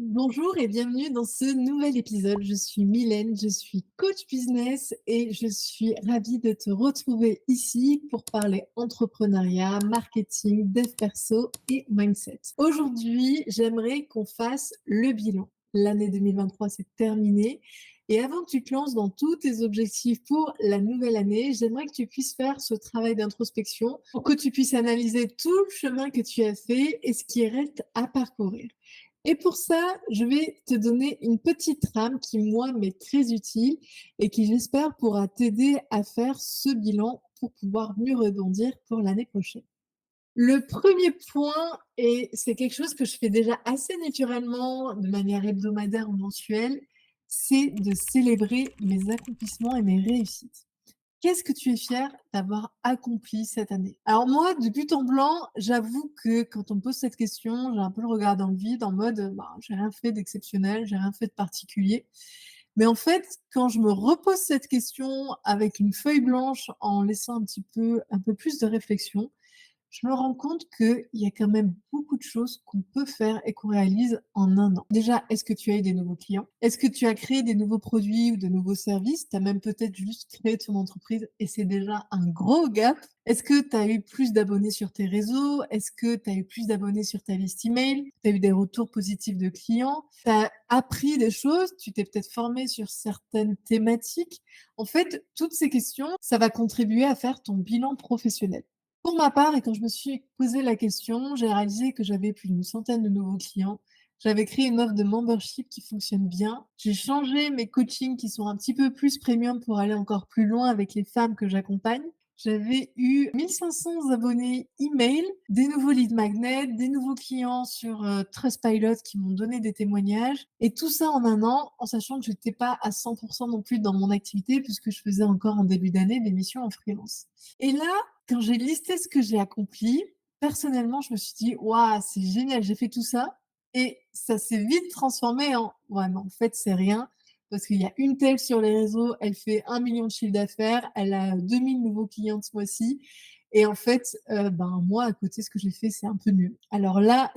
Bonjour et bienvenue dans ce nouvel épisode. Je suis Mylène, je suis coach business et je suis ravie de te retrouver ici pour parler entrepreneuriat, marketing, dev perso et mindset. Aujourd'hui, j'aimerais qu'on fasse le bilan. L'année 2023, c'est terminé. Et avant que tu te lances dans tous tes objectifs pour la nouvelle année, j'aimerais que tu puisses faire ce travail d'introspection pour que tu puisses analyser tout le chemin que tu as fait et ce qui reste à parcourir. Et pour ça, je vais te donner une petite trame qui, moi, m'est très utile et qui, j'espère, pourra t'aider à faire ce bilan pour pouvoir mieux rebondir pour l'année prochaine. Le premier point, et c'est quelque chose que je fais déjà assez naturellement de manière hebdomadaire ou mensuelle, c'est de célébrer mes accomplissements et mes réussites. Qu'est-ce que tu es fier d'avoir accompli cette année? Alors moi, de but en blanc, j'avoue que quand on me pose cette question, j'ai un peu le regard dans le vide en mode, bah, j'ai rien fait d'exceptionnel, j'ai rien fait de particulier. Mais en fait, quand je me repose cette question avec une feuille blanche en laissant un peu plus de réflexion, je me rends compte qu'il y a quand même beaucoup de choses qu'on peut faire et qu'on réalise en un an. Déjà, est-ce que tu as eu des nouveaux clients? Est-ce que tu as créé des nouveaux produits ou de nouveaux services? Tu as même peut-être juste créé ton entreprise et c'est déjà un gros gap. Est-ce que tu as eu plus d'abonnés sur tes réseaux? Est-ce que tu as eu plus d'abonnés sur ta liste email? Tu as eu des retours positifs de clients? Tu as appris des choses? Tu t'es peut-être formé sur certaines thématiques? En fait, toutes ces questions, ça va contribuer à faire ton bilan professionnel. Pour ma part et quand je me suis posé la question, j'ai réalisé que j'avais plus d'une centaine de nouveaux clients. J'avais créé une offre de membership qui fonctionne bien. J'ai changé mes coachings qui sont un petit peu plus premium pour aller encore plus loin avec les femmes que j'accompagne. J'avais eu 1 500 abonnés email, des nouveaux lead magnets, des nouveaux clients sur, Trustpilot qui m'ont donné des témoignages et tout ça en un an, en sachant que j'étais pas à 100 non plus dans mon activité puisque je faisais encore en début d'année des missions en freelance. Et là, quand j'ai listé ce que j'ai accompli, personnellement, je me suis dit: «Waouh, c'est génial, j'ai fait tout ça» et ça s'est vite transformé en: «Ouais, mais en fait, c'est rien» parce qu'il y a une telle sur les réseaux, elle fait 1 million de chiffre d'affaires, elle a 2 000 nouveaux clients ce mois-ci et en fait, ben, moi, à côté, ce que j'ai fait, c'est un peu mieux. Alors là,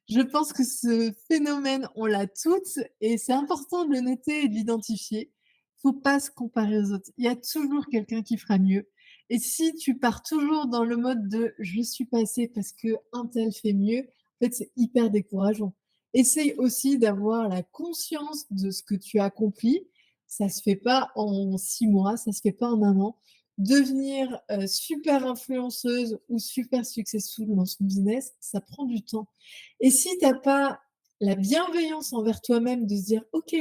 je pense que ce phénomène, on l'a toutes et c'est important de le noter et de l'identifier. Faut pas se comparer aux autres. Il y a toujours quelqu'un qui fera mieux et si tu pars toujours dans le mode de: «Je suis passé parce qu'un tel fait mieux», en fait, c'est hyper décourageant. Essaye aussi d'avoir la conscience de ce que tu as accompli. Ça se fait pas en 6 mois, ça se fait pas en un an. Devenir, super influenceuse ou super successful dans son business, ça prend du temps. Et si tu as pas la bienveillance envers toi-même de se dire: «OK,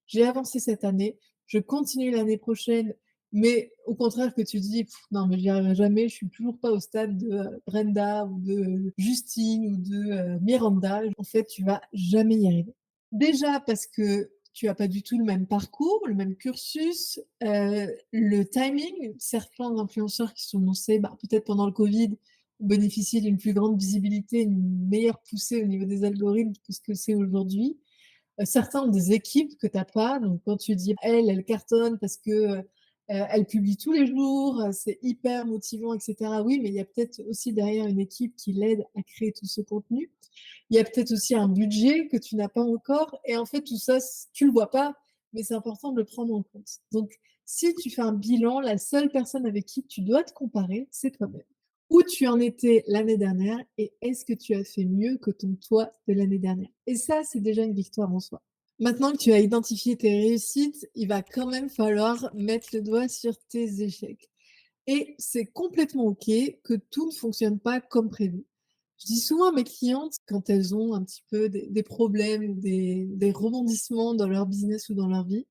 j'ai avancé cette année, je continue l'année prochaine», mais au contraire que tu dis: Non, mais j'y arriverai jamais, je suis toujours pas au stade de, Brenda ou de Justine ou de, Miranda», en fait, tu vas jamais y arriver. Déjà parce que tu as pas du tout le même parcours, le même cursus, le timing. Certains influenceurs qui sont lancés, bah, peut-être pendant le covid, bénéficier d'une plus grande visibilité, une meilleure poussée au niveau des algorithmes que ce que c'est aujourd'hui. Certains ont des équipes que tu as pas, donc quand tu dis: «Elle cartonne parce que, elle publie tous les jours, c'est hyper motivant» et cetera. Oui, mais il y a peut-être aussi derrière une équipe qui l'aide à créer tout ce contenu. Il y a peut-être aussi un budget que tu n'as pas encore et en fait tout ça, tu le vois pas, mais c'est important de le prendre en compte. Donc si tu fais un bilan, la seule personne avec qui tu dois te comparer, c'est toi-même. Où tu en étais l'année dernière et est-ce que tu as fait mieux que ton toi de l'année dernière? Et ça, c'est déjà une victoire en soi. Maintenant que tu as identifié tes réussites, il va quand même falloir mettre le doigt sur tes échecs. Et c'est complètement OK que tout ne fonctionne pas comme prévu. Je dis souvent à mes clientes, quand elles ont un petit peu des problèmes ou des rebondissements dans leur business ou dans leur vie,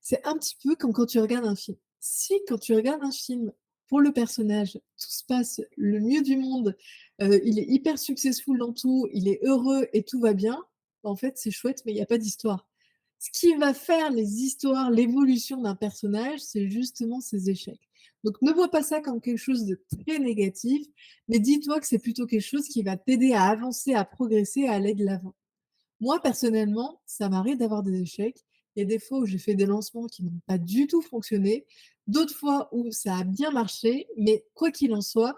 c'est un petit peu comme quand tu regardes un film. Si quand tu regardes un film, pour le personnage, tout se passe le mieux du monde, il est hyper successful dans tout, il est heureux et tout va bien, bah, en fait, c'est chouette, mais il y a pas d'histoire. Ce qui va faire les histoires, l'évolution d'un personnage, c'est justement ses échecs. Donc ne vois pas ça comme quelque chose de très négatif, mais dis-toi que c'est plutôt quelque chose qui va t'aider à avancer, à progresser, à aller de l'avant. Moi, personnellement, ça m'arrive d'avoir des échecs. Il y a des fois où j'ai fait des lancements qui n'ont pas du tout fonctionné, d'autres fois où ça a bien marché, mais quoi qu'il en soit,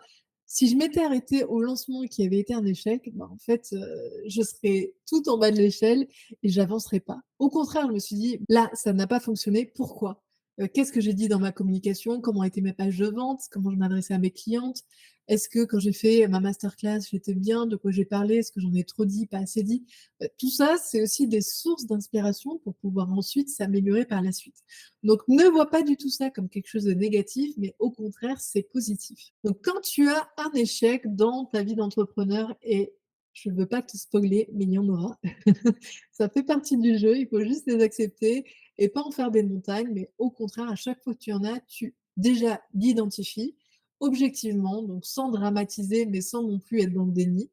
Si je m'étais arrêtée au lancement qui avait été un échec, bah, en fait, je serais tout en bas de l'échelle et j'avancerais pas. Au contraire, je me suis dit: «Là, ça n'a pas fonctionné, pourquoi? Qu'est-ce que j'ai dit dans ma communication? Comment étaient mes pages de vente? Comment je m'adressais à mes clientes? Est-ce que quand j'ai fait ma masterclass, j'étais bien? De quoi j'ai parlé? Est-ce que j'en ai trop dit, pas assez dit?» Tout ça, c'est aussi des sources d'inspiration pour pouvoir ensuite s'améliorer par la suite. Donc ne vois pas du tout ça comme quelque chose de négatif, mais au contraire, c'est positif. Donc quand tu as un échec dans ta vie d'entrepreneur et je ne veux pas te spoiler, mais il y en aura. Ça fait partie du jeu, il faut juste les accepter et pas en faire des montagnes, mais au contraire, à chaque fois que tu en as, tu déjà l'identifies objectivement, donc sans dramatiser, mais sans non plus être dans le déni.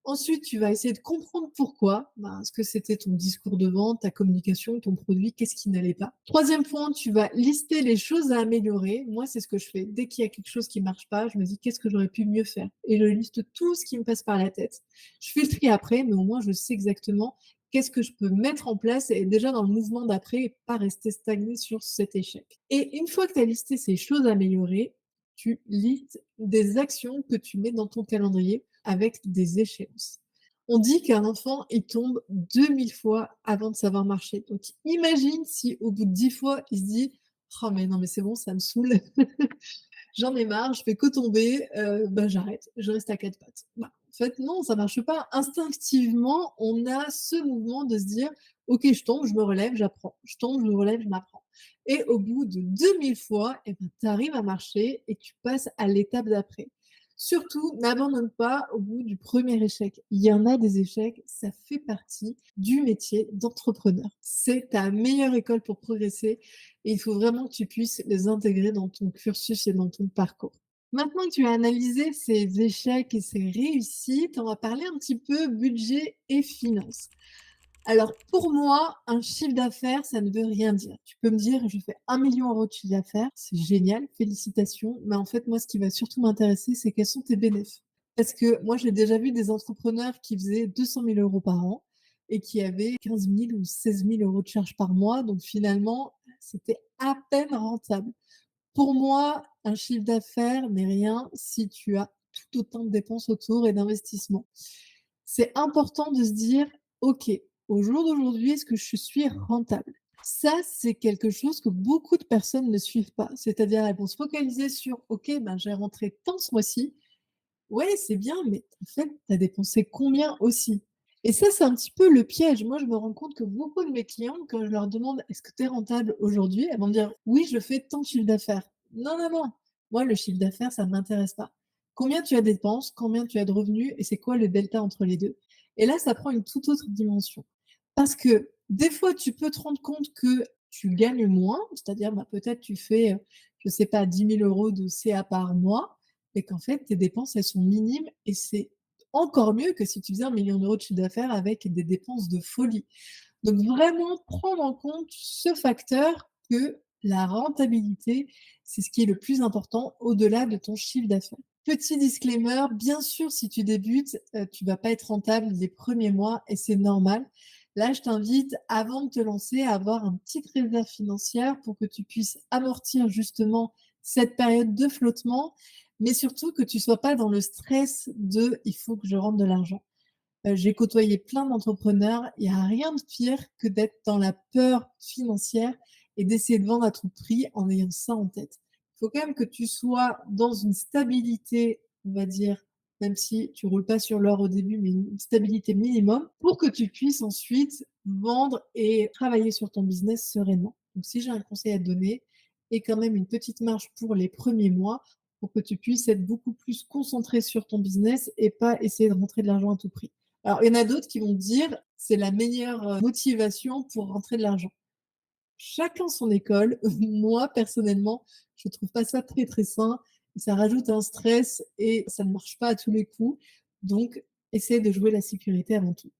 Ensuite, tu vas essayer de comprendre pourquoi. Ben, est-ce que c'était ton discours de vente, ta communication, ton produit? Qu'est-ce qui n'allait pas? Troisième point, tu vas lister les choses à améliorer. Moi, c'est ce que je fais. Dès qu'il y a quelque chose qui marche pas, je me dis: «Qu'est-ce que j'aurais pu mieux faire?» Et je liste tout ce qui me passe par la tête. Je fais le tri après, mais au moins je sais exactement qu'est-ce que je peux mettre en place et déjà dans le mouvement d'après et pas rester stagné sur cet échec. Et une fois que tu as listé ces choses à améliorer, tu listes des actions que tu mets dans ton calendrier avec des échéances. On dit qu'un enfant, il tombe 2000 fois avant de savoir marcher. Donc imagine si au bout de 10 fois, il se dit: «Oh mais non, mais c'est bon, ça me saoule, j'en ai marre, je fais que tomber, bah, j'arrête, je reste à 4 pattes». Bah, en fait non, ça marche pas. Instinctivement, on a ce mouvement de se dire: «OK, je tombe, je me relève, j'apprends. Je tombe, je me relève, je m'apprends». Et au bout de 2000 fois, et ben, tu arrives à marcher et tu passes à l'étape d'après. Surtout, n'abandonne pas au bout du premier échec. Il y en a des échecs, ça fait partie du métier d'entrepreneur. C'est ta meilleure école pour progresser et il faut vraiment que tu puisses les intégrer dans ton cursus et dans ton parcours. Maintenant que tu as analysé ces échecs et ces réussites, on va parler un petit peu budget et finances. Alors pour moi, un chiffre d'affaires, ça ne veut rien dire. Tu peux me dire: «Je fais 1 000 000 € de chiffre d'affaires», c'est génial, félicitations, mais en fait, moi, ce qui va surtout m'intéresser, c'est quels sont tes bénéfices. Parce que moi, j'ai déjà vu des entrepreneurs qui faisaient 200 000 € par an et qui avaient 15 000 ou 16 000 € de charges par mois, donc finalement, c'était à peine rentable. Pour moi, un chiffre d'affaires n'est rien si tu as tout autant de dépenses autour et d'investissements. C'est important de se dire: «OK, au jour d'aujourd'hui, est-ce que je suis rentable?» Ça, c'est quelque chose que beaucoup de personnes ne suivent pas. C'est-à-dire, elles vont se focaliser sur: «OK, ben, j'ai rentré tant ce mois-ci». Ouais, c'est bien, mais en fait, tu as dépensé combien aussi? Et ça, c'est un petit peu le piège. Moi, je me rends compte que beaucoup de mes clients, quand je leur demande: «Est-ce que tu es rentable aujourd'hui?» elles vont me dire: «Oui, je fais tant de chiffre d'affaires». Non, non, non, moi, le chiffre d'affaires, ça ne m'intéresse pas. Combien tu as de dépenses? Combien tu as de revenus? Et c'est quoi le delta entre les 2? Et là, ça prend une toute autre dimension. Parce que des fois, tu peux te rendre compte que tu gagnes moins, c'est-à-dire, bah, peut-être tu fais, je sais pas, 10 000 € de CA par mois, et qu'en fait, tes dépenses, elles sont minimes et c'est encore mieux que si tu faisais 1 000 000 € de chiffre d'affaires avec des dépenses de folie. Donc vraiment prendre en compte ce facteur que la rentabilité, c'est ce qui est le plus important au-delà de ton chiffre d'affaires. Petit disclaimer, bien sûr, si tu débutes, tu vas pas être rentable les premiers mois et c'est normal. Là, je t'invite, avant de te lancer, à avoir une petite réserve financière pour que tu puisses amortir justement cette période de flottement, mais surtout que tu sois pas dans le stress de: «Il faut que je rentre de l'argent». J'ai côtoyé plein d'entrepreneurs, il y a rien de pire que d'être dans la peur financière et d'essayer de vendre à tout prix en ayant ça en tête. Il faut quand même que tu sois dans une stabilité, on va dire, même si tu roules pas sur l'or au début, mais une stabilité minimum pour que tu puisses ensuite vendre et travailler sur ton business sereinement. Donc si j'ai un conseil à te donner, aie quand même une petite marge pour les premiers mois pour que tu puisses être beaucoup plus concentré sur ton business et pas essayer de rentrer de l'argent à tout prix. Alors, il y en a d'autres qui vont dire: «C'est la meilleure, motivation pour rentrer de l'argent». Chacun son école. Moi, personnellement, je trouve pas ça très, très sain et ça rajoute un stress et ça ne marche pas à tous les coups. Donc, essaie de jouer la sécurité avant tout.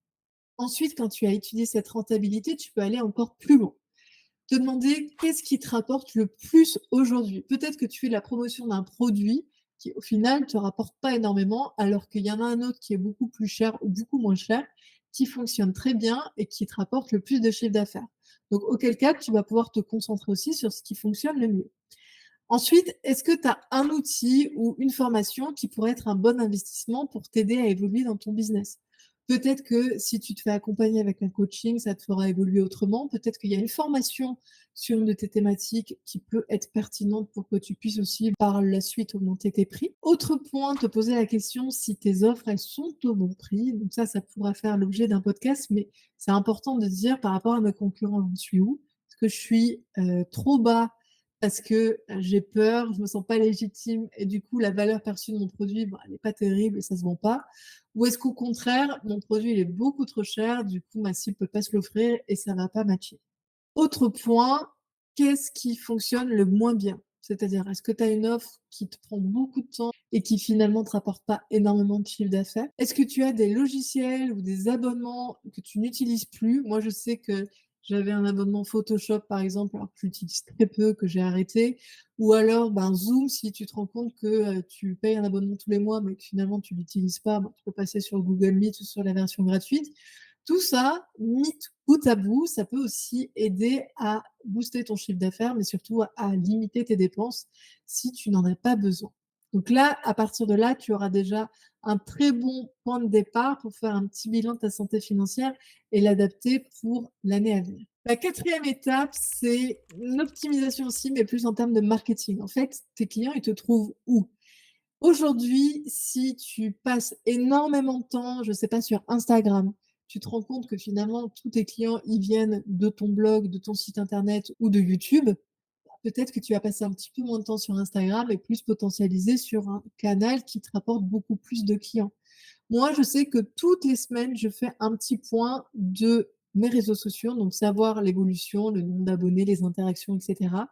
Ensuite, quand tu as étudié cette rentabilité, tu peux aller encore plus loin. Te demander qu'est-ce qui te rapporte le plus aujourd'hui? Peut-être que tu fais la promotion d'un produit qui, au final, te rapporte pas énormément, alors qu'il y en a un autre qui est beaucoup plus cher ou beaucoup moins cher, qui fonctionne très bien et qui te rapporte le plus de chiffre d'affaires. Donc auquel cas, tu vas pouvoir te concentrer aussi sur ce qui fonctionne le mieux. Ensuite, est-ce que tu as un outil ou une formation qui pourrait être un bon investissement pour t'aider à évoluer dans ton business? Peut-être que si tu te fais accompagner avec un coaching, ça te fera évoluer autrement. Peut-être qu'il y a une formation sur une de tes thématiques qui peut être pertinente pour que tu puisses aussi, par la suite, augmenter tes prix. Autre point, te poser la question si tes offres, elles sont au bon prix. Donc ça pourra faire l'objet d'un podcast, mais c'est important de dire par rapport à mes concurrents, j'en suis où? Est-ce que je suis trop bas parce que j'ai peur, je me sens pas légitime et du coup la valeur perçue de mon produit, bah, elle est pas terrible et ça se vend pas? Ou est-ce qu'au contraire, mon produit il est beaucoup trop cher, du coup ma cible peut pas se l'offrir et ça va pas matcher? Autre point, qu'est-ce qui fonctionne le moins bien? C'est-à-dire, est-ce que tu as une offre qui te prend beaucoup de temps et qui finalement te rapporte pas énormément de chiffre d'affaires? Est-ce que tu as des logiciels ou des abonnements que tu n'utilises plus? Moi, je sais que j'avais un abonnement Photoshop, par exemple, alors que j'utilise très peu, que j'ai arrêté. Ou alors, ben, Zoom, si tu te rends compte que tu payes un abonnement tous les mois, mais que finalement tu l'utilises pas, ben, tu peux passer sur Google Meet ou sur la version gratuite. Tout ça, mis bout à bout, ça peut aussi aider à booster ton chiffre d'affaires, mais surtout à limiter tes dépenses si tu n'en as pas besoin. Donc là, à partir de là, tu auras déjà un très bon point de départ pour faire un petit bilan de ta santé financière et l'adapter pour l'année à venir. La quatrième étape, c'est l'optimisation aussi, mais plus en termes de marketing. En fait, tes clients, ils te trouvent où? Aujourd'hui, si tu passes énormément de temps, je ne sais pas, sur Instagram, tu te rends compte que finalement tous tes clients, ils viennent de ton blog, de ton site internet ou de YouTube. Peut-être que tu vas passer un petit peu moins de temps sur Instagram et plus potentialiser sur un canal qui te rapporte beaucoup plus de clients. Moi, je sais que toutes les semaines, je fais un petit point de mes réseaux sociaux, donc savoir l'évolution, le nombre d'abonnés, les interactions, et cetera.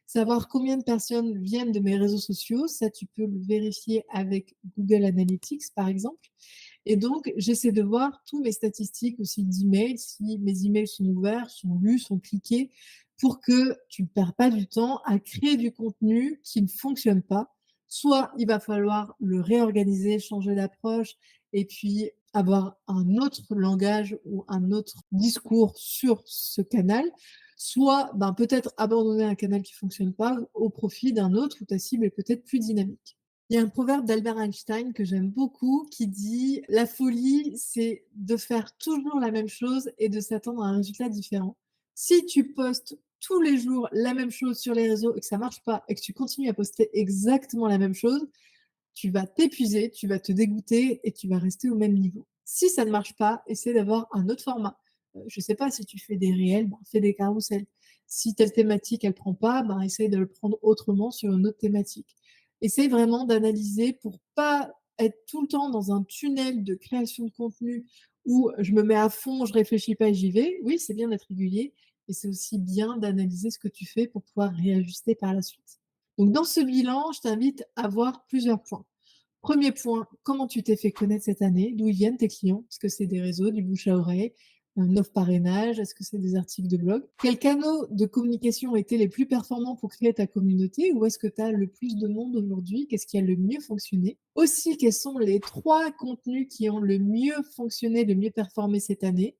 Savoir combien de personnes viennent de mes réseaux sociaux, ça tu peux le vérifier avec Google Analytics, par exemple. Et donc, j'essaie de voir tous mes statistiques aussi d'emails, si mes emails sont ouverts, sont lus, sont cliqués, pour que tu ne perds pas du temps à créer du contenu qui ne fonctionne pas. Soit il va falloir le réorganiser, changer d'approche et puis avoir un autre langage ou un autre discours sur ce canal, soit ben, peut-être abandonner un canal qui ne fonctionne pas au profit d'un autre où ta cible est peut-être plus dynamique. Il y a un proverbe d'Albert Einstein que j'aime beaucoup qui dit: «La folie, c'est de faire toujours la même chose et de s'attendre à un résultat différent». Si tu postes tous les jours la même chose sur les réseaux et que ça marche pas et que tu continues à poster exactement la même chose, tu vas t'épuiser, tu vas te dégoûter et tu vas rester au même niveau. Si ça ne marche pas, essaie d'avoir un autre format. Je ne sais pas, si tu fais des réels, ben, fais des carousels. Si telle thématique, elle prend pas, ben, essaye de le prendre autrement sur une autre thématique. Essaye vraiment d'analyser pour pas être tout le temps dans un tunnel de création de contenu où je me mets à fond, je réfléchis pas et j'y vais. Oui, c'est bien d'être régulier, et c'est aussi bien d'analyser ce que tu fais pour pouvoir réajuster par la suite. Donc dans ce bilan, je t'invite à voir plusieurs points. Premier point, comment tu t'es fait connaître cette année? D'où ils viennent tes clients? Est-ce que c'est des réseaux, du bouche à oreille, un offre parrainage? Est-ce que c'est des articles de blog? Quels canaux de communication ont été les plus performants pour créer ta communauté? Où est-ce que tu as le plus de monde aujourd'hui? Qu'est-ce qui a le mieux fonctionné? Aussi, quels sont les 3 contenus qui ont le mieux fonctionné, le mieux performé cette année?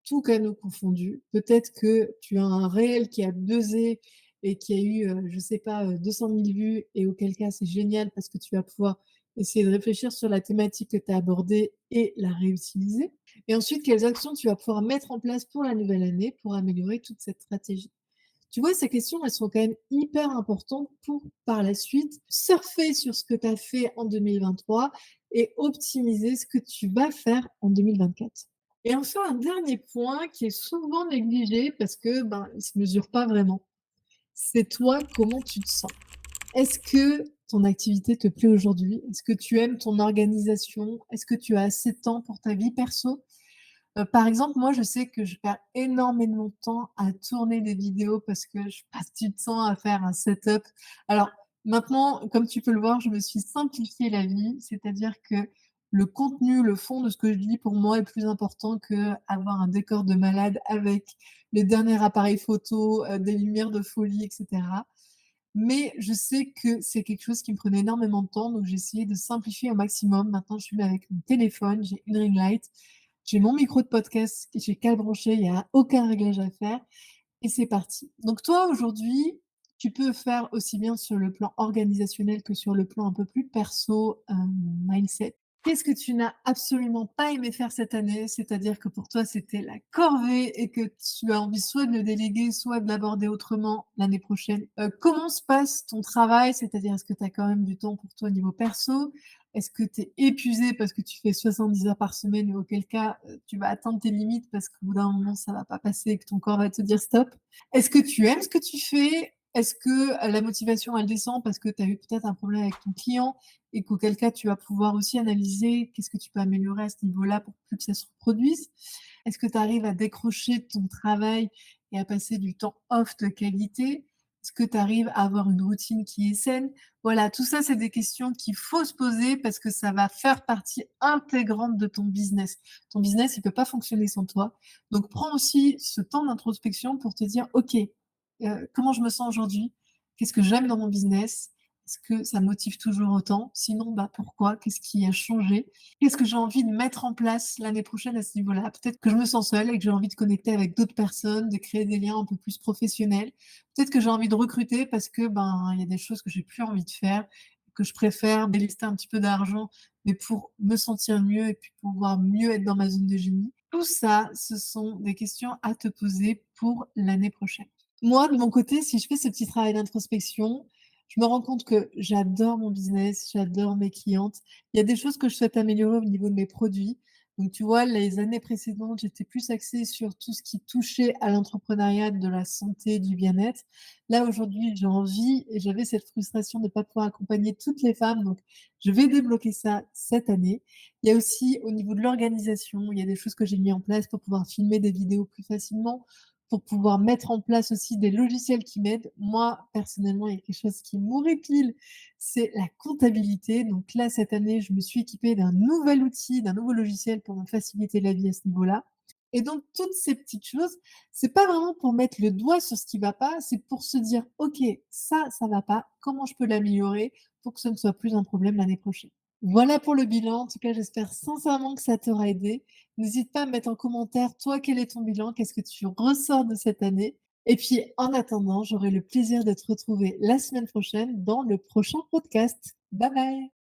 Tous canaux confondus. Peut-être que tu as un réel qui a buzzé et qui a eu, je ne sais pas, 200 000 vues, et auquel cas c'est génial parce que tu vas pouvoir essayer de réfléchir sur la thématique que tu as abordée et la réutiliser. Et ensuite, quelles actions tu vas pouvoir mettre en place pour la nouvelle année pour améliorer toute cette stratégie? Tu vois, ces questions, elles sont quand même hyper importantes pour, par la suite, surfer sur ce que tu as fait en 2023 et optimiser ce que tu vas faire en 2024. Et enfin, un dernier point qui est souvent négligé parce que, ben, il ne se mesure pas vraiment. C'est toi, comment tu te sens? Est-ce que ton activité te plaît aujourd'hui? Est-ce que tu aimes ton organisation? Est-ce que tu as assez de temps pour ta vie perso? Par exemple, moi, je sais que je perds énormément de temps à tourner des vidéos parce que je passe du temps à faire un setup. Alors maintenant, comme tu peux le voir, je me suis simplifié la vie, c'est-à-dire que le contenu, le fond de ce que je dis pour moi est plus important qu'avoir un décor de malade avec le dernier appareil photo, des lumières de folie, et cetera. Mais je sais que c'est quelque chose qui me prenait énormément de temps, donc j'ai essayé de simplifier au maximum. Maintenant, je filme avec mon téléphone, j'ai une ring light, j'ai mon micro de podcast, j'ai qu'à le brancher, il y a aucun réglage à faire et c'est parti. Donc toi, aujourd'hui, Tu peux faire aussi bien sur le plan organisationnel que sur le plan un peu plus perso, mindset. Qu'est-ce que tu n'as absolument pas aimé faire cette année? C'est-à-dire que pour toi, c'était la corvée et que tu as envie soit de le déléguer, soit de l'aborder autrement l'année prochaine. Comment se passe ton travail? C'est-à-dire, est-ce que tu as quand même du temps pour toi au niveau perso? Est-ce que tu es épuisé parce que tu fais 70 heures par semaine et auquel cas, tu vas atteindre tes limites parce qu'au bout d'un moment, ça va pas passer et que ton corps va te dire: «Stop»? Est-ce que tu aimes ce que tu fais? Est-ce que, la motivation, elle descend parce que tu as eu peut-être un problème avec ton client et qu'auquel cas tu vas pouvoir aussi analyser qu'est-ce que tu peux améliorer à ce niveau-là pour plus que ça se reproduise? Est-ce que tu arrives à décrocher de ton travail et à passer du temps off de qualité? Est-ce que tu arrives à avoir une routine qui est saine? Voilà, tout ça, c'est des questions qu'il faut se poser parce que ça va faire partie intégrante de ton business. Ton business, il peut pas fonctionner sans toi. Donc prends aussi ce temps d'introspection pour te dire: «OK, comment je me sens aujourd'hui? Qu'est-ce que j'aime dans mon business? Est-ce que ça me motive toujours autant? Sinon, bah, pourquoi? Qu'est-ce qui a changé? Qu'est-ce que j'ai envie de mettre en place l'année prochaine à ce niveau-là? Peut-être que je me sens seule et que j'ai envie de connecter avec d'autres personnes, de créer des liens un peu plus professionnels. Peut-être que j'ai envie de recruter parce que, ben, il y a des choses que j'ai plus envie de faire, que je préfère délester un petit peu d'argent, mais pour me sentir mieux et puis pouvoir mieux être dans ma zone de génie. Tout ça, ce sont des questions à te poser pour l'année prochaine. Moi, de mon côté, si je fais ce petit travail d'introspection, je me rends compte que j'adore mon business, j'adore mes clientes. Il y a des choses que je souhaite améliorer au niveau de mes produits. Donc, tu vois, les années précédentes, j'étais plus axée sur tout ce qui touchait à l'entrepreneuriat, de la santé, du bien-être. Là, aujourd'hui, j'ai envie et j'avais cette frustration de ne pas pouvoir accompagner toutes les femmes. Donc, je vais débloquer ça cette année. Il y a aussi au niveau de l'organisation, il y a des choses que j'ai mis en place pour pouvoir filmer des vidéos plus facilement, pour pouvoir mettre en place aussi des logiciels qui m'aident. Moi, personnellement, il y a quelque chose qui m'horripile, c'est la comptabilité. Donc là, cette année, je me suis équipée d'un nouvel outil, d'un nouveau logiciel pour me faciliter la vie à ce niveau-là. Et donc toutes ces petites choses, c'est pas vraiment pour mettre le doigt sur ce qui va pas, c'est pour se dire: «OK, ça va pas, comment je peux l'améliorer pour que ce ne soit plus un problème l'année prochaine?» Voilà pour le bilan. En tout cas, j'espère sincèrement que ça t'aura aidé. N'hésite pas à mettre en commentaire, toi, quel est ton bilan? Qu'est-ce que tu ressors de cette année? Et puis, en attendant, j'aurai le plaisir de te retrouver la semaine prochaine dans le prochain podcast. Bye bye.